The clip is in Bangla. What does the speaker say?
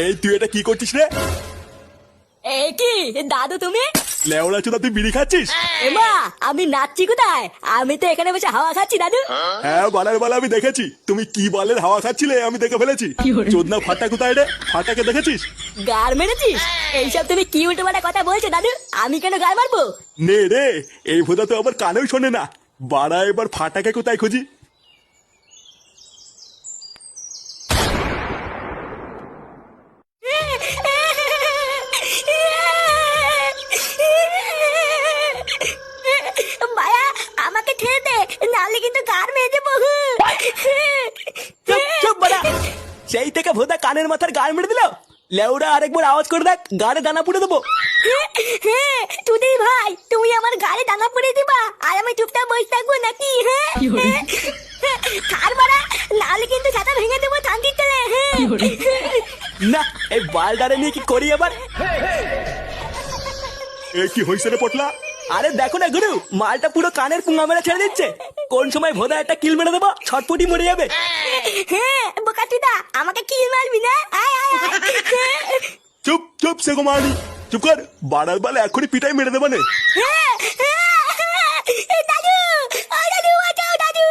এই তুই এটা কি করছিস রে? এ কি দাদু তুমি? লেওড়া চোদা, তুই বিড়ি খাচ্ছিস? এমা আমি নাচছি কোথায়? আমি তো এখানে বসে হাওয়া খাচ্ছি দাদু। হ্যাঁ, বালের বালে আমি দেখেছি তুমি কি বালের হাওয়া খাচ্ছিলে, আমি দেখে ফেলেছি। চোদনা ফাটা কোথায় রে? ফাটাকে দেখেছিস? গার মেরেছিস? এইসব তুমি কি উল্টো পাল্টা কথা বলছো দাদু? আমি কেন গার মারবো? নে রে, এই ভোদা তো আবার কানেও শোনে না। বাড়া, এবার ফাটাকে কোথায় খুঁজি? মায়া আমাকে ছেড়ে দে, নাহলে কিন্তু গার মেরে দেবো। চুপ চুপ বাড়া। সেই থেকে ভোদা কানের মাথার গাল মেরে দিল। লেউড়া আরেকবার আওয়াজ করে দেখ, গাড়ে দানা পুড়ে দেবো। তুই ভাই, তুমি আমার গায়ে দানা পড়ে দিবা আর আমি চুপচাপ বসে থাকবো নাকি? কার মারা, নাহলে কিন্তু ছাতা ভেঙে দেবো শান্তির তেলে। না, এই বালডারে নিয়ে কি করি এবার? এ কি হইছে রে পটলা? আরে দেখো না গুরু, মালটা পুরো কানের পুঙ্গা মেরে ছেড়ে দিচ্ছে। কোন সময় ভোদা একটা কিল মেরে দেবো, ছটপটি মরে যাবে। বোকাচুদা, আমাকে কি মারবি না? আয় আয় আয়। চুপ চুপ, সেগো মারি, চুপ কর। বাড়ার বালে এখনই পিটাই মেরে দেবানে। দাদু, ও দাদু, বাঁচাও দাদু।